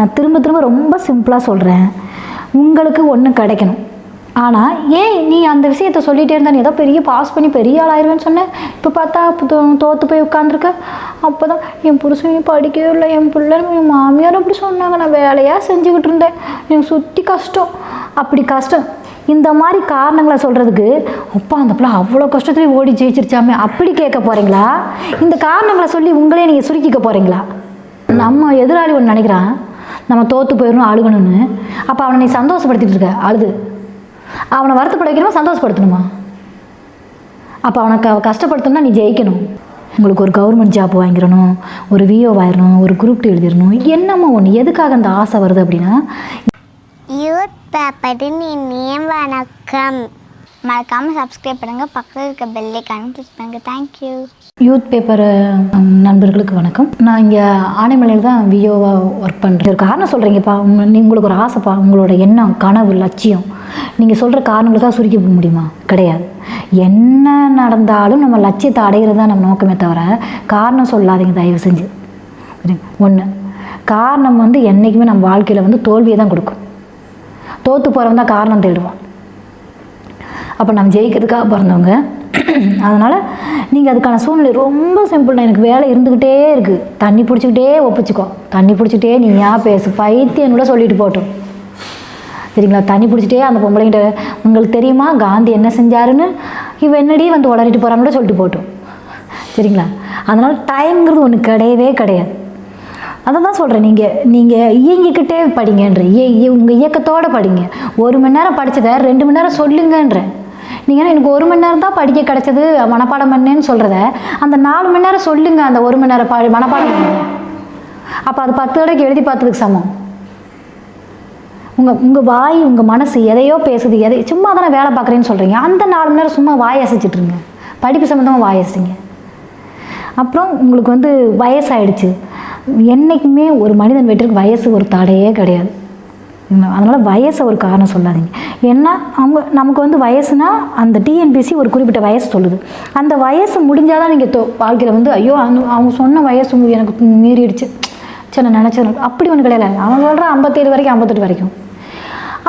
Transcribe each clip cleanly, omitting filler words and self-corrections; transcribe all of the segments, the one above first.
நான் திரும்ப திரும்ப ரொம்ப சிம்பிளாக சொல்கிறேன், உங்களுக்கு ஒன்று கிடைக்கணும். ஆனால் ஏன் நீ அந்த விஷயத்த சொல்லிகிட்டே இருந்தா, நீ ஏதோ பெரிய பாஸ் பண்ணி பெரிய ஆளாயிருவேன்னு சொன்னேன், இப்போ பார்த்தா தோற்று போய் உட்காந்துருக்க. அப்போ தான் என் புருஷனையும் படிக்கவே இல்லை, என் பிள்ளை என் மாமியார் அப்படி சொன்னாங்க, நான் வேலையாக செஞ்சுக்கிட்டு இருந்தேன், எனக்கு சுற்றி கஷ்டம். அப்படி கஷ்டம் இந்த மாதிரி காரணங்களை சொல்கிறதுக்கு, அப்பா அந்த பிள்ளை அவ்வளோ கஷ்டத்துலேயும் ஓடி ஜெயிச்சிருச்சாமே அப்படி கேட்க போகிறீங்களா? இந்த காரணங்களை சொல்லி உங்களே நீங்கள் சுருக்கிக்க போகிறீங்களா? நம்ம எதிராளி ஒன்று நினைக்கிறான், நம்ம தோற்று போயிடணும் அழுகணும்னு. அப்போ அவனை நீ சந்தோஷப்படுத்திட்டு இருக்க அழுது, அவனை வருத்தப்பட வைக்கணுமா சந்தோஷப்படுத்தணுமா? அப்போ அவனை கஷ்டப்படுத்தணும்னா நீ ஜெயிக்கணும். உங்களுக்கு ஒரு கவர்மெண்ட் ஜாப் வாங்கிடணும், ஒரு விஓ ஆயிடணும், ஒரு குரூப் 2 எழுதிடணும், என்னமோ ஒன்று. எதுக்காக அந்த ஆசை வருது அப்படின்னா, யூத் பேப்பரின் இனிய வணக்கம். மறக்காமல் சப்ஸ்கிரைப் பண்ணுங்கள், பக்கத்தில் இருக்க பெல் ஐகானை கிளிக் பண்ணுங்கள். தேங்க்யூ. யூத் பேப்பர் நண்பர்களுக்கு வணக்கம். நான் இங்கே ஆனைமலையில் தான் விஓவாக ஒர்க் பண்ணுறேன். ஒரு காரணம் சொல்கிறீங்கப்பா, உங்களுக்கு ஒரு ஆசைப்பா, உங்களோட எண்ணம் கனவு லட்சியம், நீங்கள் சொல்கிற காரணங்களை தான் சுருக்கி போட முடியுமா? கிடையாது. என்ன நடந்தாலும் நம்ம லட்சியத்தை அடைகிறது தான் நம்ம நோக்கமே தவிர காரணம் சொல்லாதீங்க தயவு செஞ்சு. ஒன்று, காரணம் என்றைக்குமே நம்ம வாழ்க்கையில் தோல்வியை தான் கொடுக்கும். தோற்று போகிறவன் தான் காரணம் தேடுவான். அப்போ நம்ம ஜெயிக்கிறதுக்காக பிறந்தவங்க. அதனால் நீங்கள் அதுக்கான சூழ்நிலை ரொம்ப சிம்பிள் தான். எனக்கு வேலை இருந்துக்கிட்டே இருக்குது, தண்ணி பிடிச்சிக்கிட்டே ஒப்பிச்சுக்கோ, தண்ணி பிடிச்சிக்கிட்டே நீ ஏன் பேசு, பைத்தியம் கூட சொல்லிட்டு போட்டோம் சரிங்களா? தண்ணி பிடிச்சிட்டே அந்த பொம்பளைங்கிட்ட, உங்களுக்கு தெரியுமா காந்தி என்ன செஞ்சாருன்னு, இவன் என்னடி உளறிட்டு போகிறான்னு கூட சொல்லிட்டு போட்டோம் சரிங்களா? அதனால் டைம்ங்கிறது ஒன்று கிடையவே கிடையாது. அதை தான் சொல்கிறேன், நீங்கள் இயங்கிக்கிட்டே படிங்கன்ற, உங்கள் இயக்கத்தோடு படிங்க. 1 மணி நேரம் படித்ததை 2 மணி நேரம் சொல்லுங்கன்றேன். நீங்கள் எனக்கு 1 மணி நேரம் தான் படிக்க கிடச்சது, மனப்பாடம் பண்ணேன்னு சொல்கிறத அந்த 4 மணி நேரம் சொல்லுங்கள். அந்த 1 மணி நேரம் மனப்பாடம் பண்ணுங்க. அப்போ அது 10 தடவைக்கு எழுதி பார்த்ததுக்கு சமம். உங்கள் வாய் உங்கள் மனசு எதையோ பேசுது, சும்மா தானே வேலை பார்க்குறேன்னு சொல்கிறீங்க, அந்த 4 மணி நேரம் சும்மா வாய் அசைச்சிட்ருங்க, படிப்பு சம்மந்தமாக வாய் அசைங்க. அப்புறம் உங்களுக்கு வயசாகிடுச்சு. என்றைக்குமே ஒரு மனிதன் வீட்டுக்கு வயசு ஒரு தடையே கிடையாது. அதனால் வயசை ஒரு காரணம் சொல்லாதீங்க. ஏன்னா நமக்கு வயசுனா அந்த டிஎன்பிஎஸ்சி ஒரு குறிப்பிட்ட வயசு சொல்லுது. அந்த வயசு முடிஞ்சால் தான் நீங்கள் வாழ்க்கையில் ஐயோ அவங்க சொன்ன வயசு எனக்கு மீறிடுச்சு சரி நான் நினச்சேன், அப்படி ஒன்று கிடையாது. அவங்க சொல்கிற 57 வரைக்கும் 58 வரைக்கும்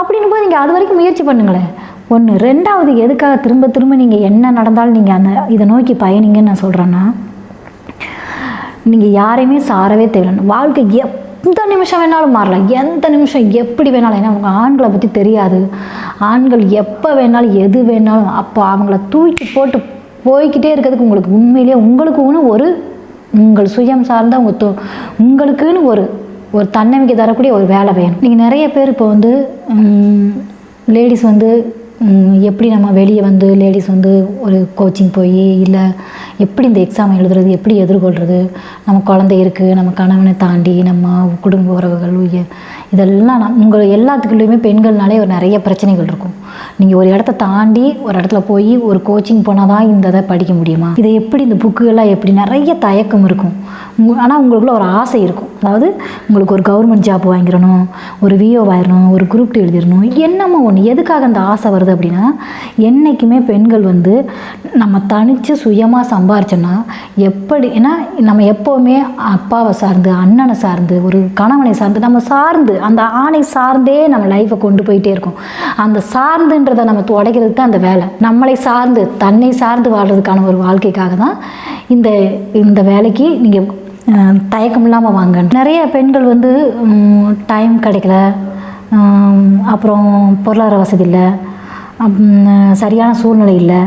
அப்படின்னும் போது நீங்கள் அது வரைக்கும் முயற்சி பண்ணுங்களேன். ஒன்று. 2வது, எதுக்காக திரும்ப திரும்ப நீங்கள் என்ன நடந்தாலும் நீங்கள் இதை நோக்கி பயணிங்கன்னு நான் சொல்கிறேன்னா, நீங்கள் யாரையுமே சாரவே தேவையில்லை. வாழ்க்கை எந்த நிமிஷம் வேணாலும் மாறலாம், எந்த நிமிஷம் எப்படி வேணாலும். ஏன்னா அவங்க ஆண்களை பற்றி தெரியாது. ஆண்கள் எப்போ வேணாலும் எது வேணாலும், அப்போ அவங்கள தூக்கி போட்டு போய்கிட்டே இருக்கிறதுக்கு உங்களுக்கு உண்மையிலேயே உங்களுக்குன்னு உங்கள் சுயம் சார்ந்த உங்களுக்குன்னு ஒரு தன்னம்பிக்கை தரக்கூடிய ஒரு வேலை வேணும். நீங்கள் நிறைய பேர் இப்போ லேடிஸ் எப்படி நம்ம வெளியே லேடிஸ் ஒரு கோச்சிங் போய், இல்லை எப்படி இந்த எக்ஸாம் எழுதுறது, எப்படி எதிர்கொள்கிறது, நம்ம குழந்தை இருக்குது, நம்ம கணவனை தாண்டி நம்ம குடும்ப உறவுகள், இதெல்லாம் உங்கள் எல்லாத்துக்குள்ளேயுமே பெண்கள்னாலே ஒரு நிறைய பிரச்சனைகள் இருக்கும். நீங்கள் ஒரு இடத்த தாண்டி ஒரு இடத்துல போய் ஒரு கோச்சிங் போனால் தான் இந்த இதை படிக்க முடியுமா, இதை எப்படி இந்த புக்குகள்லாம் எப்படி, நிறைய தயக்கம் இருக்கும். ஆனால் உங்களுக்குள்ள ஒரு ஆசை இருக்கும். அதாவது உங்களுக்கு ஒரு கவர்மெண்ட் ஜாப் வாங்கிடணும், ஒரு விஓ ஆயிடணும், ஒரு குரூப் 2 எழுதிடணும், என்னமோ ஒன்று. எதுக்காக அந்த ஆசை வருது அப்படின்னா, என்றைக்குமே பெண்கள் நம்ம தனித்து சுயமாக சம்பாரிச்சோன்னா எப்படி, ஏன்னா நம்ம எப்போவுமே அப்பாவை சார்ந்து, அண்ணனை சார்ந்து, ஒரு கணவனை சார்ந்து, நம்ம சார்ந்து அந்த ஆணை சார்ந்தே நம்ம லைஃப்பை கொண்டு போயிட்டே இருக்கோம். அந்த சார்ந்துன்றதை நம்ம உடைக்கிறதுக்கு தான் அந்த வேலை. நம்மளை சார்ந்து தன்னை சார்ந்து வாழ்கிறதுக்கான ஒரு வாழ்க்கைக்காக தான் இந்த வேலைக்கு நீங்கள் தயக்கம் இல்லாமல் வாங்க. நிறைய பெண்கள் டைம் கிடைக்கல, அப்புறம் பொருளாதார வசதி இல்லை, சரியான சூழ்நிலை இல்லை,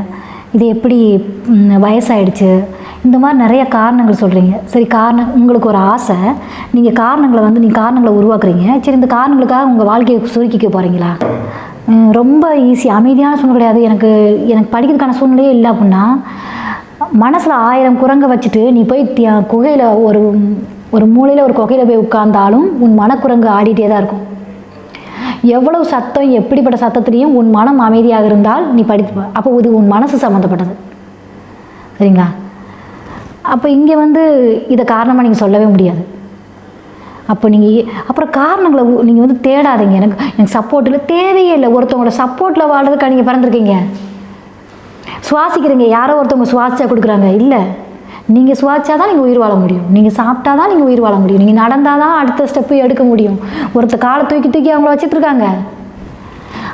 இது எப்படி வயசாயிடுச்சு, இந்த மாதிரி நிறைய காரணங்கள் சொல்கிறீங்க. சரி, காரணம் உங்களுக்கு ஒரு ஆசை, நீங்கள் காரணங்களை உருவாக்குறீங்க. சரி, இந்த காரணங்களுக்காக உங்கள் வாழ்க்கையை சுருக்கிக்க போகிறீங்களா? ரொம்ப ஈஸி, அமைதியான சூழ்நிலை கிடையாது. எனக்கு படிக்கிறதுக்கான சூழ்நிலையே இல்லை அப்படின்னா, மனசில் 1000 குரங்கை வச்சுட்டு நீ போய் குகையில் ஒரு மூலையில் ஒரு குகையில் போய் உட்கார்ந்தாலும் உன் மனக்குரங்கு ஆடிட்டே தான் இருக்கும். எவ்வளவு சத்தம், எப்படிப்பட்ட சத்தத்துலேயும் உன் மனம் அமைதியாக இருந்தால் நீ படித்து, அப்போ இது உன் மனசு சம்மந்தப்பட்டது சரிங்களா? அப்போ இங்கே இதை காரணமாக நீங்கள் சொல்லவே முடியாது. அப்போ அப்புறம் காரணங்களை நீங்கள் தேடாதீங்க. எனக்கு சப்போர்ட்டில் தேவையே இல்லை. ஒருத்தவங்களோட சப்போர்ட்டில் வாழ்றதுக்காக நீங்கள் பிறந்திருக்கீங்க. சுவாசிக்கிறீங்க, யாரோ ஒருத்தவங்க சுவாசிச்சா கொடுக்குறாங்க இல்லை, நீங்கள் சுவாச்சா தான் நீங்கள் உயிர் வாழ முடியும், நீங்கள் சாப்பிட்டா தான் நீங்கள் உயிர் வாழ முடியும், நீங்கள் நடந்தால் தான் அடுத்த ஸ்டெப்பு எடுக்க முடியும். ஒருத்தர் காலை தூக்கி தூக்கி அவங்கள வச்சுட்ருக்காங்க.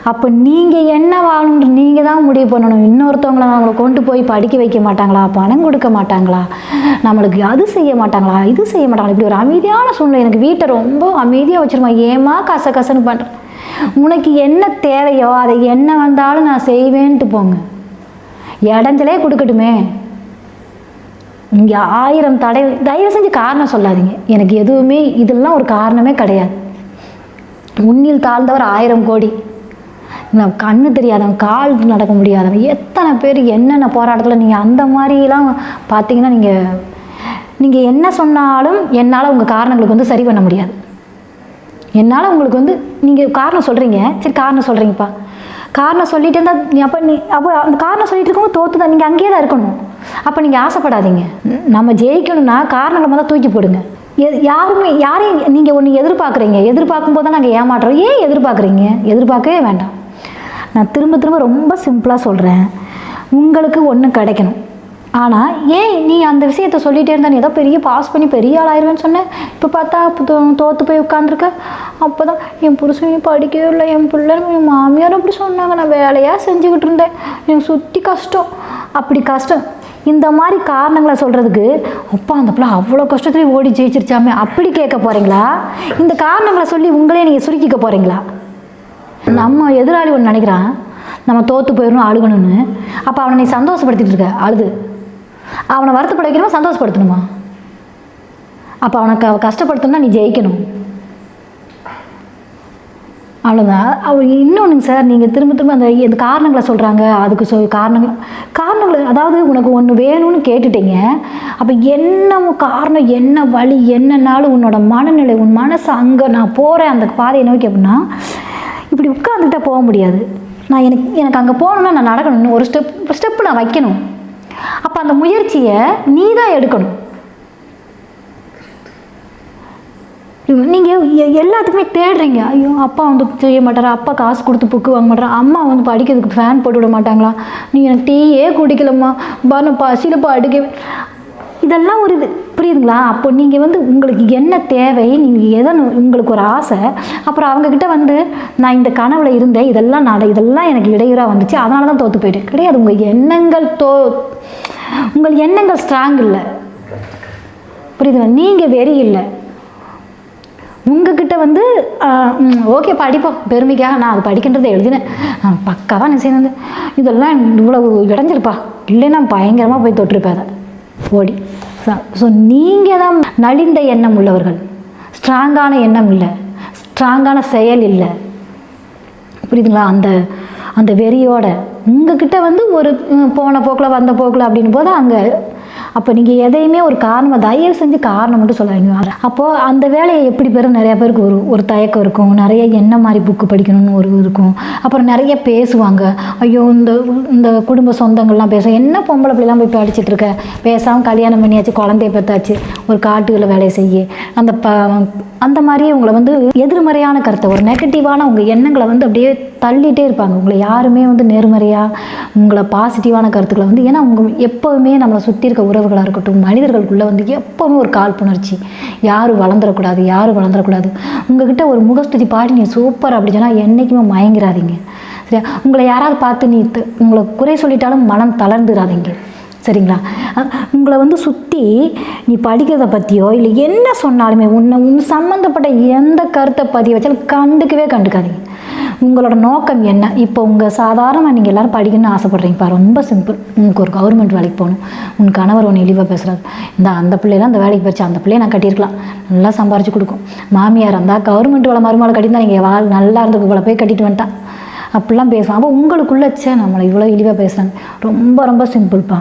அப்போ நீங்கள் என்ன வாழணுன்ற நீங்கள் தான் முடிவு பண்ணணும். இன்னொருத்தவங்கள நம்மளை கொண்டு போய் படிக்க வைக்க மாட்டாங்களா, பணம் கொடுக்க மாட்டாங்களா, நம்மளுக்கு அது செய்ய மாட்டாங்களா, இது செய்ய மாட்டாங்களா, இப்படி ஒரு அமைதியான சூழ்நிலை. எனக்கு வீட்டை ரொம்ப அமைதியாக வச்சுருமா, ஏமா கசன்னு பண்ணுறேன். உனக்கு என்ன தேவையோ அதை என்ன வந்தாலும் நான் செய்வேன்ட்டு போங்க. இடைஞ்சலே கொடுக்கட்டுமே. இங்கே 1000 தடை. தயவு செஞ்சு காரணம் சொல்லாதீங்க. எனக்கு எதுவுமே இதெல்லாம் ஒரு காரணமே கிடையாது. முன்னில் தாழ்ந்தவர் 1000 கோடி. நான் கண்ணு தெரியாதவன், கால் நடக்க முடியாதவன், எத்தனை பேர் என்னென்ன போராட்டத்தில் நீங்கள் அந்த மாதிரிலாம் பார்த்தீங்கன்னா நீங்கள் என்ன சொன்னாலும் என்னால் உங்கள் காரணங்களுக்கு வந்து சரி பண்ண முடியாது. என்னால் உங்களுக்கு வந்து நீங்கள் காரணம் சொல்கிறீங்க, சரி காரணம் சொல்கிறீங்கப்பா, காரணம் சொல்லிகிட்டே இருந்தால் அப்போ அந்த காரணம் சொல்லிட்டு இருக்கவும் தோற்று தான் நீங்கள் அங்கேயே தான் இருக்கணும். அப்போ நீங்கள் ஆசைப்படாதீங்க. நம்ம ஜெயிக்கணும்னா காரணங்களை முதல்ல தூக்கி போடுங்க. யாரையும் நீங்கள் ஒன்று எதிர்பார்க்கும் போது தான் நாங்கள் ஏமாற்றுறோம். ஏன் எதிர்பார்க்குறீங்க? எதிர்பார்க்கவே வேண்டாம். நான் திரும்ப ரொம்ப சிம்பிளாக சொல்கிறேன். உங்களுக்கு ஒன்று கிடைக்கணும். ஆனால் ஏன் நீ அந்த விஷயத்த சொல்லிகிட்டே இருந்தா, நீ ஏதோ பெரிய பாஸ் பண்ணி பெரிய ஆளாயிருவேன்னு சொன்னேன், இப்போ பார்த்தா தோற்று போய் உட்காந்துருக்க. அப்போ தான் என் புருஷனையும் படிக்கவே இல்லை, என் பிள்ளை என் மாமியார் அப்படி சொன்னாங்க, நான் வேலையாக செஞ்சுக்கிட்டு இருந்தேன், எனக்கு சுற்றி கஷ்டம், அப்படி கஷ்டம். இந்த மாதிரி காரணங்களை சொல்கிறதுக்கு அப்பா அந்த பிள்ளை அவ்வளோ கஷ்டத்துலேயும் ஓடி ஜெயிச்சிருச்சாமே அப்படி கேட்க போகிறீங்களா? இந்த காரணங்களை சொல்லி உங்களே நீங்கள் சுருக்கிக்க போகிறீங்களா? நம்ம எதிராளி ஒன்று நினைக்கிறான், நம்ம தோற்று போயிடணும் அழுகணும்னு. அப்போ அவனை நீ சந்தோஷப்படுத்திட்டு இருக்க, அழுது அவனை வருத்தப்பட வைக்கணுமா சந்தோஷப்படுத்தணுமா? அப்போ அவனுக்கு கஷ்டப்படுத்தணும்னா நீ ஜெயிக்கணும், அவ்வளோதான். அவர் இன்னொன்றுங்க சார், நீங்கள் திரும்ப அந்த காரணங்களை சொல்கிறாங்க, அதுக்கு காரணங்கள் அதாவது உனக்கு ஒன்று வேணும்னு கேட்டுட்டீங்க. அப்போ என்ன காரணம், என்ன வழி, என்னன்னாலும் உன்னோட மனநிலை, உன் மனசு அங்கே நான் போகிறேன் அந்த பாதையை நோக்கி அப்படின்னா இப்படி உட்காந்துக்கிட்டே போக முடியாது. நான் எனக்கு அங்கே போகணுன்னா நான் நடக்கணும், ஒரு ஸ்டெப்பு நான் வைக்கணும். அப்போ அந்த முயற்சியை நீ தான் எடுக்கணும். நீங்கள் எல்லாத்துக்குமே தேடுறீங்க. ஐயோ அப்பா வந்து செய்ய மாட்டாரா, அப்பா காசு கொடுத்து புக்கு வாங்க மாட்டாரா, அம்மா வந்து படிக்கிறதுக்கு ஃபேன் போட்டு விட மாட்டாங்களா, நீ எனக்கு டீயே குடிக்கலம்மா, நான் பசியில் படிக்க, இதெல்லாம் ஒரு இது புரியுதுங்களா? அப்போ நீங்கள் வந்து உங்களுக்கு என்ன தேவை, நீங்கள் எதை உங்களுக்கு ஒரு ஆசை, அப்புறம் அவங்கக்கிட்ட வந்து நான் இந்த கனவில் இருந்தேன், இதெல்லாம் எனக்கு இடையூறாக வந்துச்சு, அதனால தான் தோற்று போயிட்டேன். கிடையாது. உங்கள் எண்ணங்கள் ஸ்ட்ராங் இல்லை, புரியுதுங்களா? நீங்கள் வெறி இல்லை. உங்ககிட்ட வந்து ஓகே படிப்போம் பெருமைக்காக நான் அது படிக்கின்றதை எழுதினேன், பக்காவாக நான் செய்யணும், இதெல்லாம் இவ்வளவு இடைஞ்சிருப்பா, இல்லைன்னா பயங்கரமாக போய் தொட்டிருப்பேன் அதை ஓடி. ஸோ நீங்கள் தான் நலிந்த எண்ணம் உள்ளவர்கள், ஸ்ட்ராங்கான எண்ணம் இல்லை, ஸ்ட்ராங்கான செயல் இல்லை, புரியுதுங்களா? அந்த வெறியோட உங்ககிட்ட வந்து ஒரு போன போக்கில் வந்த போக்கில் அப்படின்னு போது அங்கே அப்போ நீங்கள் எதையுமே ஒரு காரணமாக தயவு செஞ்சு காரணம் மட்டும் சொல்லாதீங்க. அப்போது அந்த வேலையை எப்படி நிறையா பேருக்கு ஒரு தயக்கம் இருக்கும், நிறைய என்ன மாதிரி புக்கு படிக்கணும்னு இருக்கும். அப்புறம் நிறைய பேசுவாங்க, ஐயோ இந்த குடும்ப சொந்தங்கள்லாம் பேசும், என்ன பொம்பளை பிள்ளைலாம் போய் படிச்சுட்டு இருக்க, பேசாமல் கல்யாணம் பண்ணியாச்சு, குழந்தைய பெற்றாச்சு, ஒரு காட்டுகளில் வேலையை செய்ய, அந்த மாதிரியே உங்களை வந்து எதிர்மறையான கருத்தை, ஒரு நெகட்டிவான உங்கள் எண்ணங்களை வந்து அப்படியே தள்ளிகிட்டே இருப்பாங்க. உங்களை யாருமே வந்து நேர்மறையாக உங்களை பாசிட்டிவான கருத்துக்களை வந்து, ஏன்னா எப்போவுமே நம்மளை சுற்றி இருக்க உறவுகளாக இருக்கட்டும், மனிதர்களுக்குள்ளே வந்து எப்போவுமே ஒரு காழ்ப்புணர்ச்சி, யாரும் வளர்ந்துடக்கூடாது. உங்ககிட்ட ஒரு முகஸ்துதி பாடி நீ சூப்பர் அப்படி சொன்னால் என்றைக்குமே மயங்கிறாதீங்க, சரியா? உங்களை யாராவது பார்த்து உங்களை குறை சொல்லிட்டாலும் மனம் தளர்ந்துடாதீங்க, சரிங்களா? உங்களை வந்து சுற்றி நீ படிக்கிறத பற்றியோ இல்லை என்ன சொன்னாலுமே உன் சம்மந்தப்பட்ட எந்த கருத்தை பதிய வச்சாலும் கண்டுக்காதீங்க. உங்களோட நோக்கம் என்ன? இப்போ உங்கள் சாதாரணமாக நீங்கள் எல்லோரும் படிக்கணும்னு ஆசைப்பட்றீங்கப்பா, ரொம்ப சிம்பிள். உங்களுக்கு ஒரு கவர்மெண்ட் வேலைக்கு போகணும், உன் கணவர் ஒன்று இழிவாக பேசுகிறாரு, அந்த பிள்ளைலாம் அந்த வேலைக்கு போயிடுச்சு, அந்த பிள்ளையை நான் கட்டியிருக்கலாம், நல்லா சம்பாரிச்சு கொடுக்கும், மாமியார் இருந்தால் கவர்மெண்ட் வேலை மருமகளை கட்டியிருந்தா நீங்கள் நல்லா இருந்து இவ்வளோ போய் கட்டிட்டு வந்துட்டான் அப்படிலாம் பேசுவான். அப்போ உங்களுக்குள்ளே நம்மளை இவ்வளோ இழிவாக பேசுகிறாங்க. ரொம்ப சிம்பிள்ப்பா.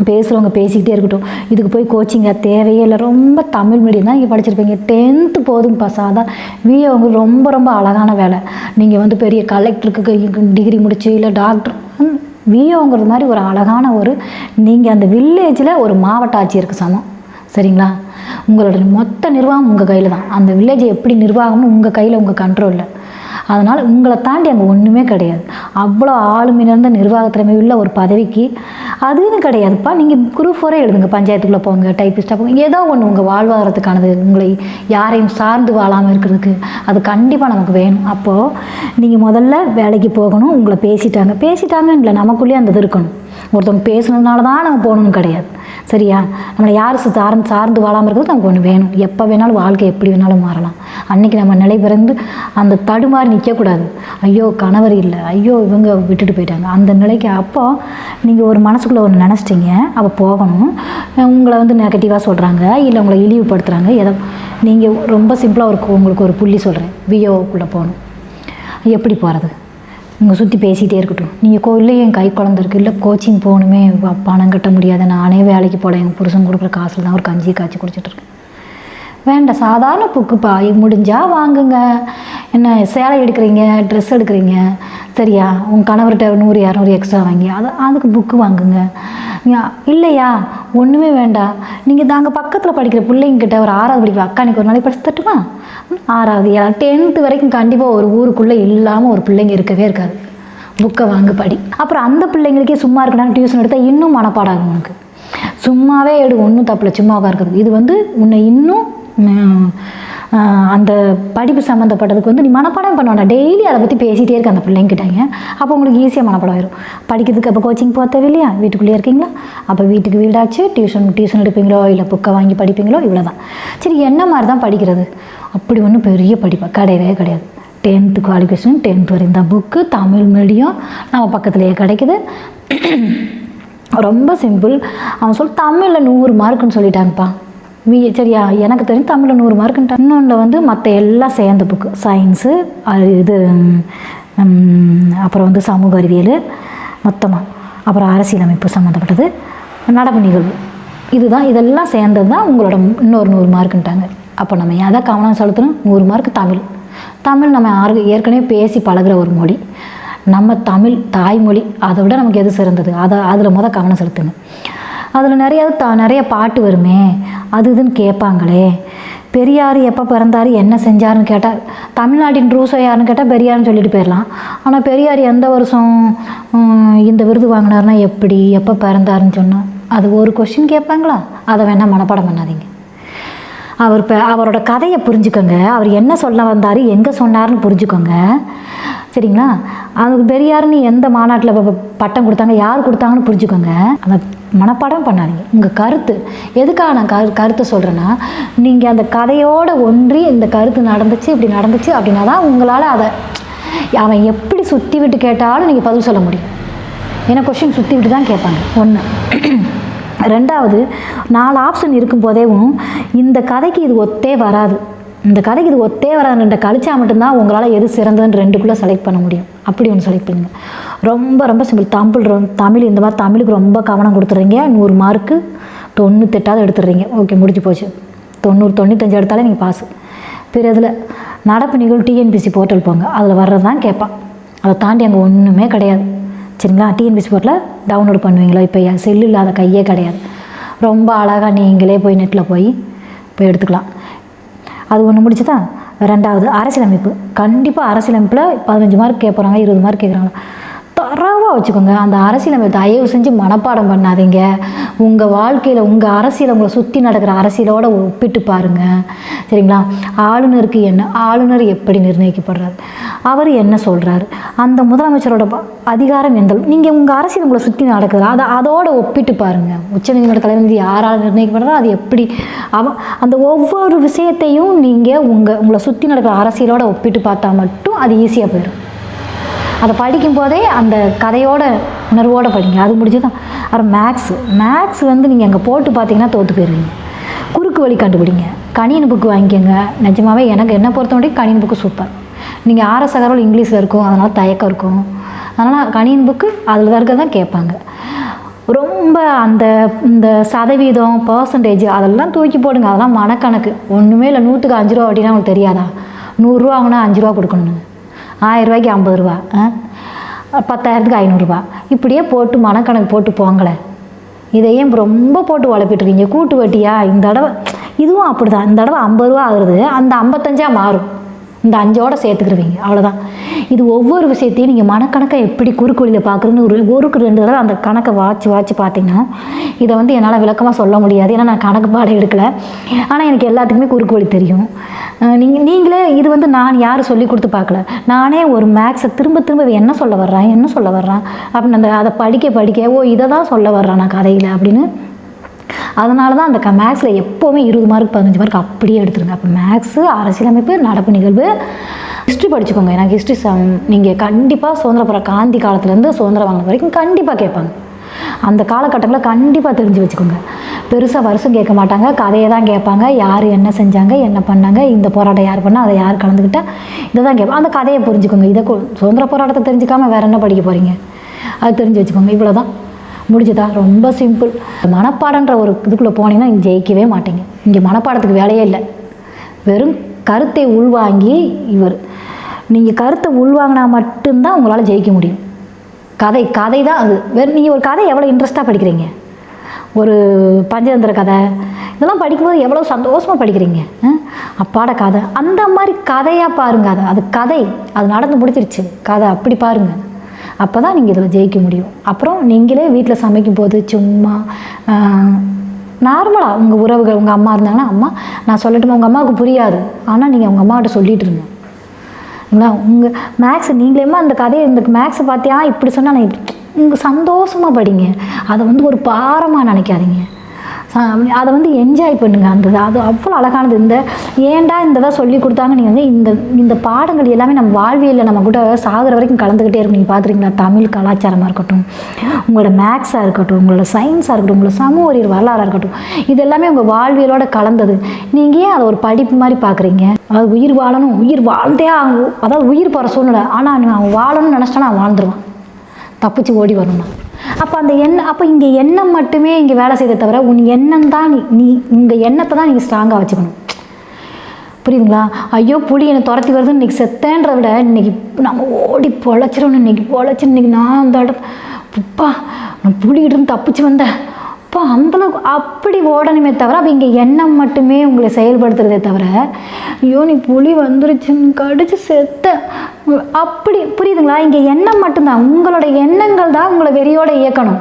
பேசுகிறவங்க பேசிக்கிட்டே இருக்கட்டும், இதுக்கு போய் கோச்சிங்காக தேவையே இல்லை. ரொம்ப தமிழ் மீடியம் தான் நீங்கள் படிச்சிருப்பீங்க, 10th போதும் பசாதா. விஏ உங்களுக்கு ரொம்ப அழகான வேலை. நீங்கள் வந்து பெரிய கலெக்டருக்கு டிகிரி முடிச்சு இல்லை டாக்டர், விஏங்கிறது மாதிரி ஒரு அழகான நீங்கள் அந்த வில்லேஜில் ஒரு மாவட்ட ஆட்சியருக்கு சமம், சரிங்களா? உங்களோட மொத்த நிர்வாகம் உங்கள் கையில் தான். அந்த வில்லேஜை எப்படி நிர்வாகம்னு உங்கள் கையில், உங்கள் கண்ட்ரோலில். அதனால் உங்களை தாண்டி அங்கே ஒன்றுமே கிடையாது. அவ்வளோ ஆளுமை நிறைந்த நிர்வாகத்திறமை உள்ள ஒரு பதவிக்கு அதுன்னு கிடையாதுப்பா. நீங்கள் குரூப் 4 எழுதுங்க, பஞ்சாயத்துக்குள்ளே போங்க, டைப்பிஸ்ட்டாக போங்க, ஏதோ ஒன்று உங்கள் வாழ்வாதாரத்துக்கானது, உங்களை யாரையும் சார்ந்து வாழாமல் இருக்கிறதுக்கு அது கண்டிப்பாக நமக்கு வேணும். அப்போது நீங்கள் முதல்ல வேலைக்கு போகணும். உங்களை பேசிட்டாங்கன்னு இல்லை, நமக்குள்ளேயே அந்த இது இருக்கணும். ஒருத்தவங்க பேசுனதுனால தான் நம்ம போகணும்னு கிடையாது. சரியா? நம்மளை யார் சார்ந்து வாழாமல் இருக்கிறது நமக்கு ஒன்று வேணும். எப்போ வேணாலும் வாழ்க்கை எப்படி வேணாலும் மாறலாம். அன்றைக்கி நம்ம நிலை பிறந்து அந்த தடுமாறி நிற்கக்கூடாது. ஐயோ கணவர் இல்லை, ஐயோ இவங்க விட்டுட்டு போயிட்டாங்க, அந்த நிலைக்கு. அப்போ நீங்கள் ஒரு மனசுக்குள்ளே ஒன்று நினச்சிட்டிங்க, அப்போ போகணும். உங்களை வந்து நெகட்டிவாக சொல்கிறாங்க, இல்லை உங்களை இழிவுபடுத்துகிறாங்க, ஏதோ நீங்கள் ரொம்ப சிம்பிளாக உங்களுக்கு ஒரு புள்ளி சொல்கிறேன். விஓக்குள்ளே போகணும். எப்படி போகிறது? உங்கள் சுற்றி பேசிகிட்டே இருக்கட்டும். நீங்கள் கோயிலில் என் கை குழந்தை இருக்குது, இல்லை கோச்சிங் போகணுமே, பணம் கட்ட முடியாது, நானே வேலைக்கு போகல, எங்கள் புருஷன் கொடுக்குற காசில் தான் ஒரு கஞ்சி காய்ச்சி குடிச்சிட்ருக்கேன். வேண்டாம், சாதாரண புக்குப்பா, முடிஞ்சால் வாங்குங்க. என்ன சேலை எடுக்கிறீங்க, ட்ரெஸ் எடுக்கிறீங்க, சரியா? உங்கள் கணவர்கிட்ட 100 200 எக்ஸ்ட்ரா வாங்கி அதுக்கு புக்கு வாங்குங்க. இல்லையா ஒன்றுமே வேண்டாம். நீங்கள் அங்கே பக்கத்தில் படிக்கிற பிள்ளைங்கிட்ட ஒரு 6வது படிக்கிற அக்கா எனக்கு ஒரு நாளைக்கு படிச்சு தட்டுமா? 6வது 7வது 10th வரைக்கும் கண்டிப்பாக ஒரு ஊருக்குள்ளே இல்லாமல் ஒரு பிள்ளைங்க இருக்கவே இருக்காது. புக்கை வாங்க படி. அப்புறம் அந்த பிள்ளைங்களுக்கே சும்மா இருக்கணும் டியூஷன் எடுத்தால் இன்னும் மனப்பாடம் ஆகும் உனக்கு. சும்மாவே ஒன்றும் தப்பில்லை சும்மா உட்காருக்கிறது. இது வந்து உன்னை இன்னும் அந்த படிப்பு சம்மந்தப்பட்டதுக்கு வந்து நீ மனப்பாடம் பண்ண வேண்டாம். டெய்லி அதை பற்றி பேசிகிட்டே இருக்க அந்த பிள்ளைங்கிட்டாங்க. அப்போ உங்களுக்கு ஈஸியாக மனப்பாடம் ஆயிடும். படிக்கிறதுக்கு அப்போ கோச்சிங் போக தேவையில்லையா? வீட்டுக்குள்ளேயே இருக்கீங்களா? அப்போ வீட்டுக்கு வீடாச்சு, டியூஷன் எடுப்பீங்களோ இல்லை புக்கை வாங்கி படிப்பீங்களோ, இவ்வளோ தான். சரி, என்ன மாதிரி தான் படிக்கிறது? அப்படி ஒன்றும் பெரிய படிப்பா கிடையவே கிடையாது. 10th குவாலிஃபிகேஷன் 10th வரையும் தான் புக்கு. தமிழ் மீடியம் நம்ம பக்கத்துலேயே கிடைக்குது. ரொம்ப சிம்பிள். அவன் தமிழில் 100 மார்க்குன்னு சொல்லிட்டாங்கப்பா. சரியா? எனக்கு தெரியும் தமிழில் 100 மார்க்குன்ட்டு. இன்னொன்றில் வந்து மற்ற எல்லாம் சேர்ந்த புக்கு, சயின்ஸு, இது அப்புறம் வந்து சமூக அறிவியல் மொத்தமாக, அப்புறம் அரசியலமைப்பு சம்மந்தப்பட்டது, நடப்பு நிகழ்வு, இதெல்லாம் சேர்ந்தது தான் உங்களோட இன்னொரு 100 மார்க்குன்ட்டாங்க. அப்போ நம்ம எதை கவனம் செலுத்தணும்? 100 மார்க்கு தமிழ் நம்ம ஏற்கனவே பேசி பழகிற ஒரு மொழி. நம்ம தமிழ் தாய்மொழி, அதை விட நமக்கு எது சிறந்தது? அதில் கவனம் செலுத்துங்க. அதில் நிறைய பாட்டு வருமே, இதுன்னு கேட்பாங்களே. பெரியார் எப்போ பிறந்தார், என்ன செஞ்சாருன்னு கேட்டால், தமிழ்நாட்டின் ரூசோ யாருன்னு கேட்டால் பெரியார்னு சொல்லிட்டு போயிடலாம். ஆனால் பெரியார் எந்த வருஷம் இந்த விருது வாங்கினார்னா எப்போ பிறந்தாருன்னு சொன்னால் அது ஒரு கொஸ்டின் கேட்பாங்களா? அதை வேணால் மனப்பாடம் பண்ணாதீங்க. அவரோட கதையை புரிஞ்சுக்கோங்க. அவர் என்ன சொல்ல வந்தார், எங்கே சொன்னார்னு புரிஞ்சுக்கோங்க. சரிங்களா? அதுக்கு பெரியார்னு எந்த மாநாட்டில் பட்டம் கொடுத்தாங்க, யார் கொடுத்தாங்கன்னு புரிஞ்சுக்கோங்க. அந்த மனப்பாடம் பண்ணாதீங்க. உங்கள் கருத்து எதுக்காக நான் கருத்தை சொல்கிறேன்னா, நீங்கள் அந்த கதையோடு ஒன்றி இந்த கருத்து இப்படி நடந்துச்சு அப்படின்னா தான் உங்களால் அவன் எப்படி சுற்றி விட்டு கேட்டாலும் நீங்கள் பதில் சொல்ல முடியும். ஏன்னா கொஸ்டின் சுற்றி விட்டு தான் கேட்பாங்க. 1. 2வது, 4 ஆப்ஷன் இருக்கும்போதேவும் இந்த கதைக்கு இது ஒத்தே வராது, கழிச்சா மட்டும்தான் உங்களால் எது சிறந்ததுன்னு 2க்குள்ளே செலக்ட் பண்ண முடியும். அப்படி ஒன்று செலக்ட் பண்ணுங்க. ரொம்ப ரொம்ப சிம்பிள். தமிழ் இந்த மாதிரி தமிழுக்கு ரொம்ப கவனம் கொடுத்துட்றீங்க. 100 மார்க்கு 98வது எடுத்துடுறீங்க. ஓகே, முடிஞ்சு போச்சு. 90 95 எடுத்தாலே நீங்கள் பாஸ். பிறகு இதில் நடப்பு நிகழ்வு டிஎன்பிஎஸ்சி போர்ட்டல் போங்க, அதில் வர்றது தான் கேட்பான். அதை தாண்டி அங்கே ஒன்றுமே கிடையாது. சரிங்களா? டிஎன்பிஎஸ்சி போர்ட்டலில் டவுன்லோட் பண்ணுவீங்களா? இப்போ செல்லு இல்லாத கையே கிடையாது. ரொம்ப அழகாக நீங்களே போய் நெட்டில் போய் எடுத்துக்கலாம். அது ஒன்று முடிச்சுதா? 2வது அரசியலமைப்பு. கண்டிப்பாக அரசியலமைப்பில் 15 மார்க் கேட்குறாங்க, 20 மார்க் கேட்குறாங்க. தரவாக வச்சுக்கோங்க. அந்த அரசியலமைப்பு தயவு செஞ்சு மனப்பாடம் பண்ணாதீங்க. உங்கள் வாழ்க்கையில் உங்கள் அரசியலை உங்களை சுற்றி நடக்கிற அரசியலோடு ஒப்பிட்டு பாருங்கள். சரிங்களா? ஆளுநருக்கு ஆளுநர் எப்படி நிர்ணயிக்கப்படுறாரு, அவர் என்ன சொல்கிறாரு, அந்த முதலமைச்சரோட அதிகாரம் நீங்கள் உங்கள் அரசியல் உங்களை சுற்றி நடக்குது, அதோடு ஒப்பிட்டு பாருங்கள். உச்சநீதிமன்ற தலைவர் யாரால் நிர்ணயிக்கப்படுறோ அது எப்படி அந்த ஒவ்வொரு விஷயத்தையும் நீங்கள் உங்களை சுற்றி நடக்கிற அரசியலோடு ஒப்பிட்டு பார்த்தா மட்டும் அது ஈஸியாக போயிடும். அதை படிக்கும்போதே அந்த கதையோட உணர்வோடு படிங்க. அது முடிச்சுதான். அப்புறம் மேக்ஸ் வந்து நீங்கள் அங்கே போட்டு பார்த்தீங்கன்னா தோற்று போயிடுவீங்க. குறுக்கு வழி கண்டுபிடிங்க. கணியன் புக்கு வாங்கிக்கோங்க. நிஜமாவே என்ன பொறுத்த முடியும் கணியன் புக்கு சூப்பர். நீங்கள் ஆர்எஸ் அகர்வால் இங்கிலீஷில் இருக்கும், அதனால் தயக்கம் இருக்கும். அதனால் கணியன் புக்கு அதில் தான் இருக்க தான் கேட்பாங்க. ரொம்ப இந்த சதவீதம் பர்சன்டேஜ் அதெல்லாம் தூக்கி போடுங்க. அதெல்லாம் மனக்கணக்கு. ஒன்றுமே இல்லை. 100க்கு 5 ரூபா அப்படின்னா உங்களுக்கு தெரியாதா? 100 ரூபா வாங்கினா 5 ரூபா கொடுக்கணும். 1000 ரூபாய்க்கு 50 ரூபா, 10,000க்கு 500 ரூபா. இப்படியே போட்டு மனக்கணக்கு போட்டு போங்களேன். இதையும் ரொம்ப போட்டு உழப்பிட்டுருக்கீங்க. கூட்டு வட்டியா? இந்த தடவை இதுவும் அப்படி தான். இந்த தடவை 50 ரூபா ஆகுறது, அந்த 55 மாறும். இந்த 5ஓட சேர்த்துக்கிருவீங்க, அவ்வளோதான். இது ஒவ்வொரு விஷயத்தையும் நீங்கள் மனக்கணக்கை எப்படி குறுக்கு வழியில் பார்க்குறதுன்னு ஒருக்கு 2 தடவை அந்த கணக்கை வாட்சி பார்த்தீங்கன்னா, இதை வந்து என்னால் விளக்கமாக சொல்ல முடியாது, ஏன்னா நான் கணக்கு பாடம் எடுக்கலை. ஆனால் எனக்கு எல்லாத்துக்குமே குறுக்கு வழி தெரியும். நீங்களே இது வந்து நான் யாரும் சொல்லி கொடுத்து பார்க்கல, நானே ஒரு மேக்ஸை திரும்ப என்ன சொல்ல வர்றான் அப்படின்னு அதை படிக்க ஓ இதை தான் சொல்ல வர்றான் நான் கதையில் அப்படின்னு. அதனால தான் அந்த மேக்ஸில் எப்போவுமே 20 மார்க் 15 மார்க் அப்படியே எடுத்துருங்க. அப்போ மேக்ஸு, அரசியலமைப்பு, நடப்பு நிகழ்வு, ஹிஸ்ட்ரி படிச்சுக்கோங்க. எனக்கு ஹிஸ்ட்ரி நீங்கள் கண்டிப்பாக சுதந்திர காந்தி காலத்துலேருந்து சுதந்திரம் வாங்கின வரைக்கும் கண்டிப்பாக கேட்பாங்க. அந்த காலகட்டங்களில் கண்டிப்பாக தெரிஞ்சு வச்சுக்கோங்க. பெருசாக வருஷம் கேட்க மாட்டாங்க, கதையை தான் கேட்பாங்க. யார் என்ன செஞ்சாங்க, என்ன பண்ணாங்க, இந்த போராட்டம் யார் பண்ணால், அதை யார் கலந்துக்கிட்டா, இதை தான் கேட்பாங்க. அந்த கதையை புரிஞ்சுக்கோங்க. இதை சுதந்திர போராட்டத்தை தெரிஞ்சுக்காமல் வேறு என்ன படிக்க போகிறீங்க, அது தெரிஞ்சு வச்சுக்கோங்க. இவ்வளோ தான், முடிஞ்சதா? ரொம்ப சிம்பிள். மனப்பாடன்ற ஒரு இதுக்குள்ளே போனீங்கன்னா நீங்கள் ஜெயிக்கவே மாட்டீங்க. இங்கே மனப்பாடத்துக்கு வேலையே இல்லை, வெறும் கருத்தை உள்வாங்கி நீங்கள் கருத்தை உள்வாங்கினா மட்டும்தான் உங்களால் ஜெயிக்க முடியும். கதை தான் அது. நீங்கள் ஒரு கதை எவ்வளோ இன்ட்ரெஸ்ட்டாக படிக்கிறீங்க, ஒரு பஞ்சதந்திர கதை இதெல்லாம் படிக்கும்போது எவ்வளோ சந்தோஷமாக படிக்கிறீங்க. அப்பாட கதை, அந்த மாதிரி கதையாக பாருங்கள். அது கதை, அது நடந்து முடிச்சிருச்சு கதை, அப்படி பாருங்கள். அப்போ தான் நீங்கள் இதில் ஜெயிக்க முடியும். அப்புறம் நீங்களே வீட்டில் சமைக்கும் போது சும்மா நார்மலாக உங்கள் உறவுகள், உங்கள் அம்மா இருந்தாங்கன்னா, அம்மா நான் சொல்லட்டுமா, உங்கள் அம்மாவுக்கு புரியாது, ஆனால் நீங்கள் உங்கள் அம்மாக்கிட்ட சொல்லிகிட்டு இருங்க. உங்கள் மேக்ஸ் நீங்களேமா அந்த கதையை, இந்த மேக்ஸை பார்த்தியா இப்படி சொன்னால் நான் இப்படி, உங்கள் சந்தோஷமாக படிங்க. அதை வந்து ஒரு பாரமாக நினைக்காதீங்க, அதை வந்து என்ஜாய் பண்ணுங்கள். அது அவ்வளோ அழகானது. ஏன்டா இந்த சொல்லி கொடுத்தாங்க. நீங்கள் வந்து இந்த பாடங்கள் எல்லாமே நம்ம வாழ்வியலில் நம்ம கூட சாகிற வரைக்கும் கலந்துக்கிட்டே இருக்கும். நீங்கள் பார்த்துருக்கீங்களா? தமிழ் கலாச்சாரமாக இருக்கட்டும், உங்களோட மேக்ஸாக இருக்கட்டும், உங்களோட சயின்ஸாக இருக்கட்டும், உங்களோட சமூக அறிவியல் வரலாறாக இருக்கட்டும், இது எல்லாமே உங்கள் வாழ்வியலோட கலந்தது. நீங்கள் ஏன் அதை ஒரு படிப்பு மாதிரி பார்க்குறீங்க? அதாவது உயிர் வாழணும், உயிர் வாழ்ந்தே ஆகும், அதாவது உயிர் போகிற சூழ்நிலை, ஆனால் அவன் வாழணும்னு நினச்சிட்டானா அவன் வாழ்ந்துருவான், தப்பிச்சு ஓடி வரணும்னா. அப்போ இங்கே எண்ணம் மட்டுமே இங்கே வேலை செய்த தவிர உன் எண்ணம் தான் நீ உங்கள் எண்ணத்தை தான் நீங்கள் ஸ்ட்ராங்காக வச்சுக்கணும். புரியுதுங்களா? ஐயோ புலி என்னை துரத்தி வருதுன்னு இன்றைக்கி செத்தேன்றதை விட இன்றைக்கி நம்ம ஓடி பொழைச்சிடணும். இன்றைக்கி நான் அந்த அப்பா நான் புலிகிட்டு தப்பிச்சு வந்தேன் அப்பா அந்தளவுக்கு அப்படி ஓடணுமே தவிர, அப்போ இங்கே எண்ணம் மட்டுமே உங்களை செயல்படுத்துறதே தவிர, ஐயோ நீ புலி வந்துருச்சுன்னு கடிச்சு செத்த அப்படி. புரியுதுங்களா? இங்கே எண்ணம் மட்டும்தான், உங்களோட எண்ணங்கள் தான் உங்களை வெறியோட இயக்கணும்.